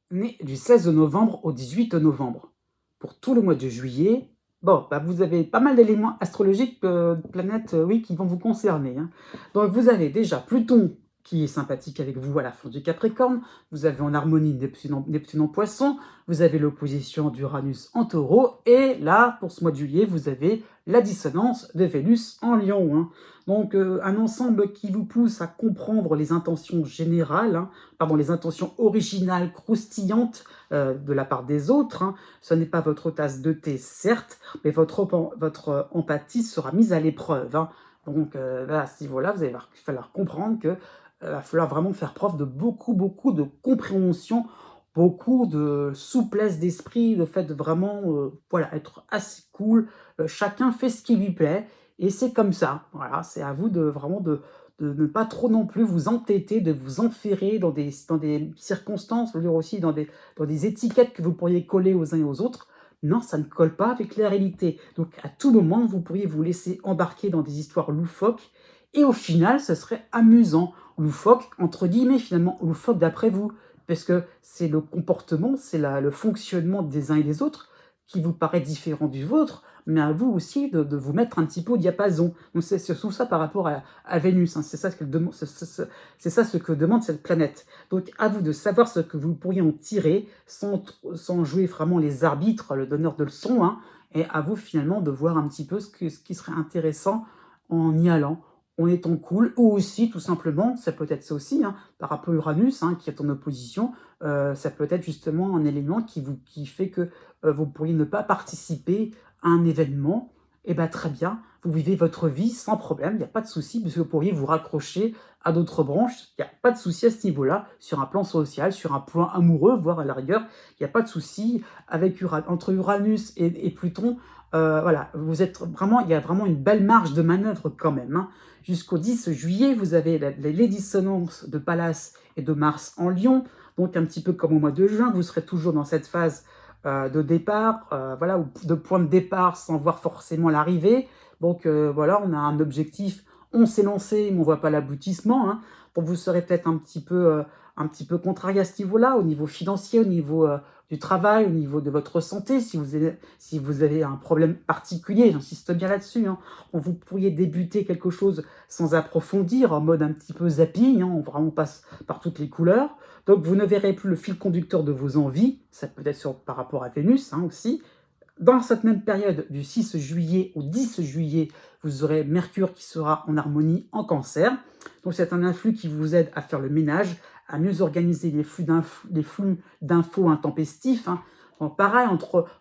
Né du 16 novembre au 18 novembre. Pour tout le mois de juillet, bon, bah, vous avez pas mal d'éléments astrologiques, de planètes, oui, qui vont vous concerner, hein. Donc vous avez déjà Pluton qui est sympathique avec vous à la fin du Capricorne. Vous avez en harmonie Neptune en Poisson, vous avez l'opposition d'Uranus en Taureau, et là, pour ce mois de juillet, vous avez la dissonance de Vénus en Lion, hein. Donc, un ensemble qui vous pousse à comprendre les intentions générales, hein, pardon, les intentions originales, croustillantes de la part des autres, hein. Ce n'est pas votre tasse de thé, certes, mais votre empathie sera mise à l'épreuve, hein. Donc, là, à ce niveau-là, vous allez falloir comprendre que va falloir vraiment faire preuve de beaucoup de compréhension, beaucoup de souplesse d'esprit, le fait de vraiment voilà, être assez cool. Chacun fait ce qui lui plaît et c'est comme ça. Voilà, c'est à vous de vraiment de ne pas trop non plus vous entêter, de vous enferrer dans des circonstances, je veux dire aussi dans des étiquettes que vous pourriez coller aux uns et aux autres. Non, ça ne colle pas avec la réalité. Donc à tout moment, vous pourriez vous laisser embarquer dans des histoires loufoques et au final, ce serait amusant. Loufoque, entre guillemets, finalement, loufoque d'après vous, parce que c'est le comportement, c'est le fonctionnement des uns et des autres qui vous paraît différent du vôtre, mais à vous aussi de vous mettre un petit peu au diapason. Donc c'est surtout ça par rapport à Vénus, hein. C'est ça ce qu'elle demande, c'est ça ce que demande cette planète. Donc à vous de savoir ce que vous pourriez en tirer sans jouer vraiment les arbitres, le donneur de leçons, hein, et à vous finalement de voir un petit peu ce qui serait intéressant en y allant, en étant cool, ou aussi tout simplement, ça peut être ça aussi, hein, par rapport à Uranus, hein, qui est en opposition, ça peut être justement un élément qui fait que vous pourriez ne pas participer à un événement, et bien très bien, vous vivez votre vie sans problème, il n'y a pas de souci, parce que vous pourriez vous raccrocher à d'autres branches, il n'y a pas de souci à ce niveau-là, sur un plan social, sur un plan amoureux, voire à la rigueur, il n'y a pas de souci entre Uranus et Pluton. Voilà, il y a vraiment une belle marge de manœuvre quand même, hein. Jusqu'au 10 juillet, vous avez les dissonances de Pallas et de Mars en Lion, donc un petit peu comme au mois de juin, vous serez toujours dans cette phase de départ, voilà, ou de point de départ sans voir forcément l'arrivée. Donc voilà, on a un objectif, on s'est lancé, mais on ne voit pas l'aboutissement, hein. Donc vous serez peut-être un petit peu contrarié à ce niveau-là, au niveau financier, au niveau du travail, au niveau de votre santé, si vous avez un problème particulier, j'insiste bien là-dessus, hein. Vous pourriez débuter quelque chose sans approfondir, en mode un petit peu zapping, hein, on vraiment passe par toutes les couleurs. Donc vous ne verrez plus le fil conducteur de vos envies, ça peut être par rapport à Vénus, hein, aussi. Dans cette même période, du 6 juillet au 10 juillet, vous aurez Mercure qui sera en harmonie en Cancer. Donc c'est un influx qui vous aide à faire le ménage, à mieux organiser les flux d'infos intempestifs, hein. Donc pareil,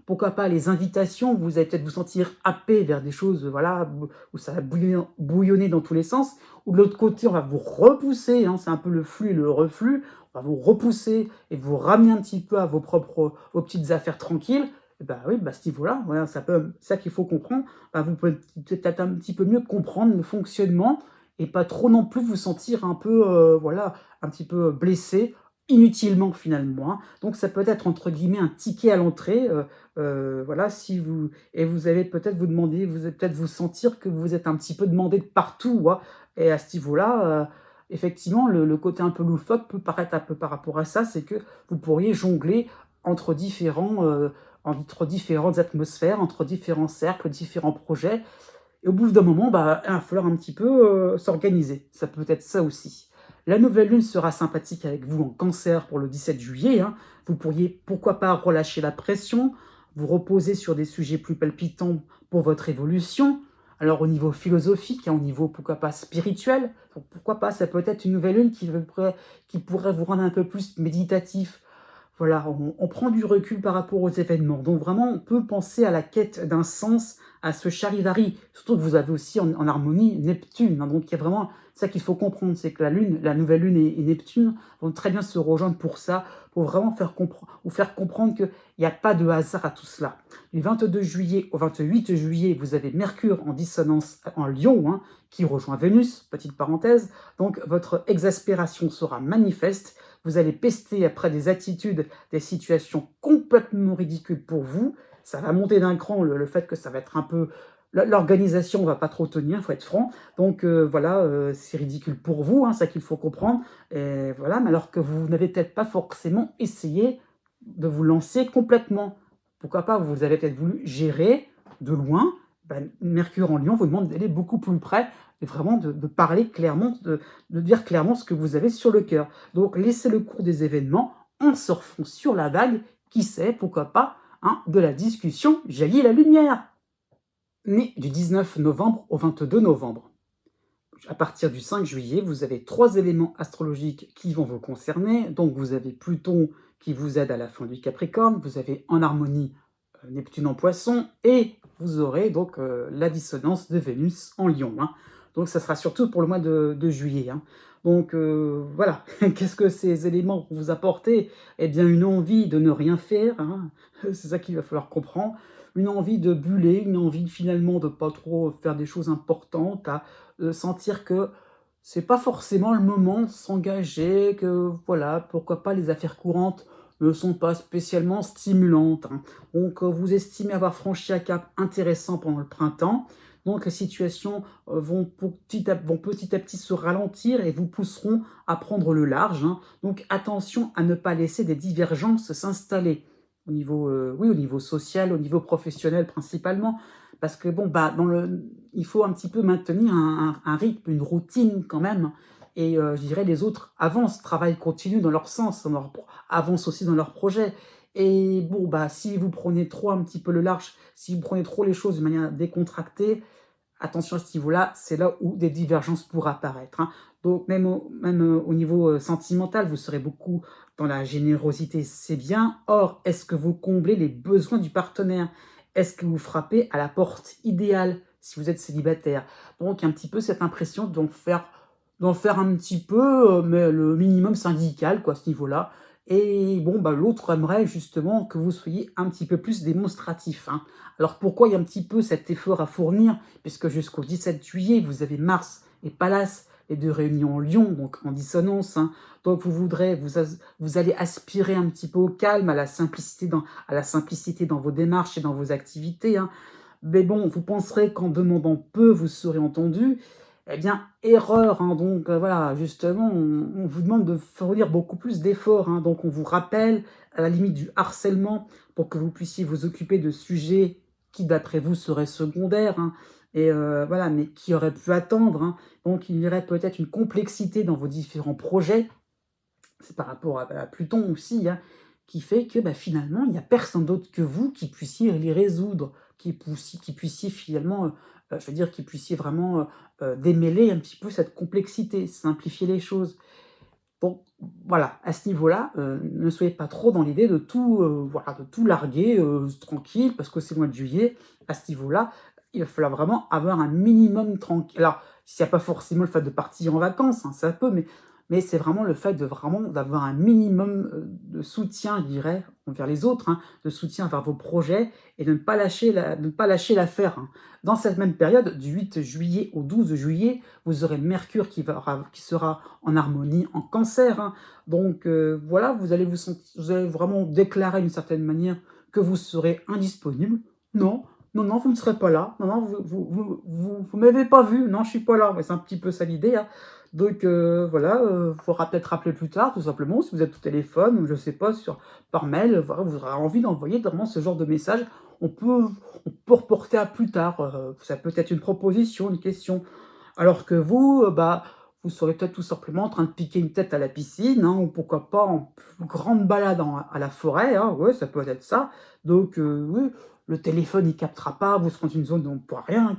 pourquoi pas les invitations, vous allez peut-être vous sentir happé vers des choses, voilà, où ça va bouillonner dans tous les sens. Ou de l'autre côté, on va vous repousser, hein, c'est un peu le flux et le reflux, on va vous repousser et vous ramener un petit peu à vos petites affaires tranquilles. Bah oui, bah, à ce niveau-là, voilà, ça qu'il faut comprendre. Bah, vous pouvez peut-être un petit peu mieux comprendre le fonctionnement et pas trop non plus vous sentir un peu, voilà, un petit peu blessé inutilement finalement, hein. Donc ça peut être entre guillemets un ticket à l'entrée, voilà, et vous allez peut-être vous allez peut-être vous sentir que vous êtes un petit peu demandé de partout, hein. Et à ce niveau-là, effectivement, le côté un peu loufoque peut paraître un peu par rapport à ça, c'est que vous pourriez jongler entre entre différentes atmosphères, entre différents cercles, différents projets. Et au bout d'un moment, bah, il va falloir un petit peu s'organiser. Ça peut être ça aussi. La nouvelle lune sera sympathique avec vous en Cancer pour le 17 juillet, hein. Vous pourriez, pourquoi pas, relâcher la pression, vous reposer sur des sujets plus palpitants pour votre évolution. Alors au niveau philosophique, hein, au niveau, pourquoi pas, spirituel, donc, pourquoi pas, ça peut être une nouvelle lune qui pourrait vous rendre un peu plus méditatif. Voilà, on prend du recul par rapport aux événements. Donc vraiment, on peut penser à la quête d'un sens, à ce charivari. Surtout que vous avez aussi en harmonie Neptune, hein. Donc il y a vraiment ça qu'il faut comprendre, c'est que la nouvelle lune et Neptune vont très bien se rejoindre pour ça, pour vraiment faire comprendre qu'il n'y a pas de hasard à tout cela. Du 22 juillet au 28 juillet, vous avez Mercure en dissonance en Lion, hein, qui rejoint Vénus, petite parenthèse. Donc votre exaspération sera manifeste. Vous allez pester après des attitudes, des situations complètement ridicules pour vous. Ça va monter d'un cran, le fait que ça va être un peu... L'organisation ne va pas trop tenir, il faut être franc. Donc voilà, c'est ridicule pour vous, hein, ça qu'il faut comprendre. Et voilà, mais alors que vous n'avez peut-être pas forcément essayé de vous lancer complètement. Pourquoi pas, vous avez peut-être voulu gérer de loin. Ben, Mercure en Lion vous demande d'aller beaucoup plus près et vraiment de parler clairement, de dire clairement ce que vous avez sur le cœur. Donc laissez le cours des événements en surfant sur la vague, qui sait, pourquoi pas, hein, de la discussion jaillit la lumière. Né du 19 novembre au 22 novembre. À partir du 5 juillet, vous avez 3 éléments astrologiques qui vont vous concerner. Donc vous avez Pluton qui vous aide à la fin du Capricorne, vous avez en harmonie Neptune en Poisson, et vous aurez donc la dissonance de Vénus en Lion, hein. Donc ça sera surtout pour le mois de juillet, hein. Donc voilà, qu'est-ce que ces éléments vont vous apporter? Eh bien une envie de ne rien faire, hein. C'est ça qu'il va falloir comprendre. Une envie de buller, une envie finalement de pas trop faire des choses importantes, à sentir que c'est pas forcément le moment de s'engager, que voilà, pourquoi pas les affaires courantes ne sont pas spécialement stimulantes, hein. Donc vous estimez avoir franchi un cap intéressant pendant le printemps, donc les situations vont petit à petit se ralentir et vous pousseront à prendre le large, hein. Donc attention à ne pas laisser des divergences s'installer au niveau, oui, au niveau social, au niveau professionnel principalement, parce que bon, bah, il faut un petit peu maintenir un rythme, une routine quand même, et je dirais les autres avancent, travaillent, continuent dans leur sens, avancent aussi dans leurs projets. Et bon, bah, si vous prenez trop un petit peu le large, si vous prenez trop les choses de manière décontractée, attention à ce niveau-là, c'est là où des divergences pourraient apparaître, hein. Donc même au niveau sentimental, vous serez beaucoup dans la générosité, c'est bien. Or, est-ce que vous comblez les besoins du partenaire? Est-ce que vous frappez à la porte idéale si vous êtes célibataire? Donc un petit peu cette impression d'en faire un petit peu, mais le minimum syndical, quoi, à ce niveau-là. Et bon, bah, l'autre aimerait justement que vous soyez un petit peu plus démonstratif, hein. Alors pourquoi il y a un petit peu cet effort à fournir? Puisque jusqu'au 17 juillet, vous avez Mars et Pallas, les deux réunis en Lion, donc en dissonance, hein. Donc vous allez aspirer un petit peu au calme, à la simplicité dans vos démarches et dans vos activités, hein. Mais bon, vous penserez qu'en demandant peu, vous serez entendu. Eh bien, erreur, hein. Donc voilà, justement, on vous demande de fournir beaucoup plus d'efforts, hein. Donc on vous rappelle, à la limite du harcèlement, pour que vous puissiez vous occuper de sujets qui, d'après vous, seraient secondaires, hein, et voilà, mais qui auraient pu attendre, hein. Donc il y aurait peut-être une complexité dans vos différents projets, c'est par rapport à Pluton aussi, hein, qui fait que bah, finalement, il n'y a personne d'autre que vous qui puissiez les résoudre, qui puissiez finalement, je veux dire, qui puissiez vraiment démêler un petit peu cette complexité, simplifier les choses. Bon, voilà, à ce niveau-là, ne soyez pas trop dans l'idée de tout, voilà, de tout larguer tranquille, parce que c'est le mois de juillet. À ce niveau-là, il va falloir vraiment avoir un minimum tranquille. Alors, s'il n'y a pas forcément le fait de partir en vacances, hein, ça peut, mais c'est vraiment le fait de vraiment d'avoir un minimum de soutien, je dirais, envers les autres, hein, de soutien vers vos projets, et de ne pas lâcher l'affaire, hein. Dans cette même période, du 8 juillet au 12 juillet, vous aurez Mercure qui sera en harmonie en Cancer, hein. Donc voilà, vous allez vraiment déclarer d'une certaine manière que vous serez indisponible. Non, non, non, vous ne serez pas là. Non, non, vous m'avez pas vu. Non, je suis pas là. Ouais, c'est un petit peu ça l'idée, hein. Donc voilà, faudra peut-être rappeler plus tard, tout simplement, si vous êtes au téléphone, ou je sais pas, par mail, voilà, vous aurez envie d'envoyer vraiment ce genre de message. On peut, on peut reporter à plus tard. Ça peut être une proposition, une question. Alors que vous, bah, vous serez peut-être tout simplement en train de piquer une tête à la piscine, hein, ou pourquoi pas en plus grande balade à la forêt, hein, ouais, ça peut être ça. Donc oui, le téléphone il captera pas, vous serez dans une zone où on ne pourra rien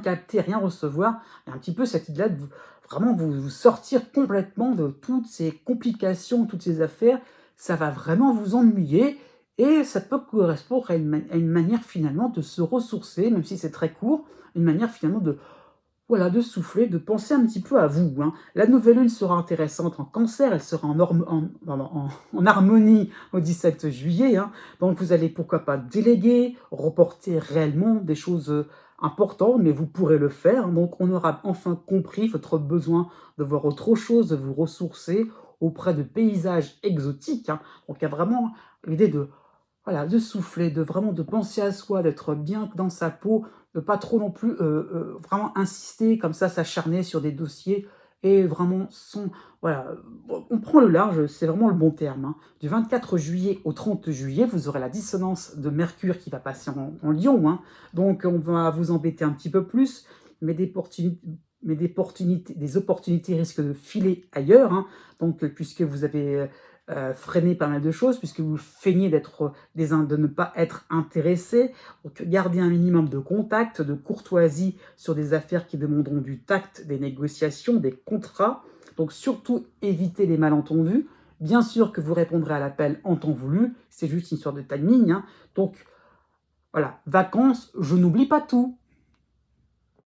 capter, rien recevoir. Il y a un petit peu cette idée-là de vraiment vous sortir complètement de toutes ces complications, toutes ces affaires. Ça va vraiment vous ennuyer, et ça peut correspondre à une manière finalement de se ressourcer, même si c'est très court, une manière finalement de, voilà, de souffler, de penser un petit peu à vous, hein. La nouvelle lune sera intéressante en Cancer, elle sera en harmonie au 17 juillet, hein. Donc vous allez pourquoi pas déléguer, reporter réellement des choses importantes, mais vous pourrez le faire, hein. Donc on aura enfin compris votre besoin de voir autre chose, de vous ressourcer auprès de paysages exotiques, hein. Donc il y a vraiment l'idée de, voilà, de souffler, de vraiment de penser à soi, d'être bien dans sa peau, de pas trop non plus vraiment insister comme ça, s'acharner sur des dossiers, et vraiment voilà, on prend le large, c'est vraiment le bon terme, hein. Du 24 juillet au 30 juillet, vous aurez la dissonance de Mercure qui va passer en Lion, hein. Donc on va vous embêter un petit peu plus, mais mais des opportunités risquent de filer ailleurs, hein. Donc, puisque vous avez freiné pas mal de choses, puisque vous feignez de ne pas être intéressé. Donc, gardez un minimum de contact, de courtoisie sur des affaires qui demanderont du tact, des négociations, des contrats. Donc, surtout, évitez les malentendus. Bien sûr que vous répondrez à l'appel en temps voulu, c'est juste une sorte de timing, hein. Donc, voilà, vacances, je n'oublie pas tout.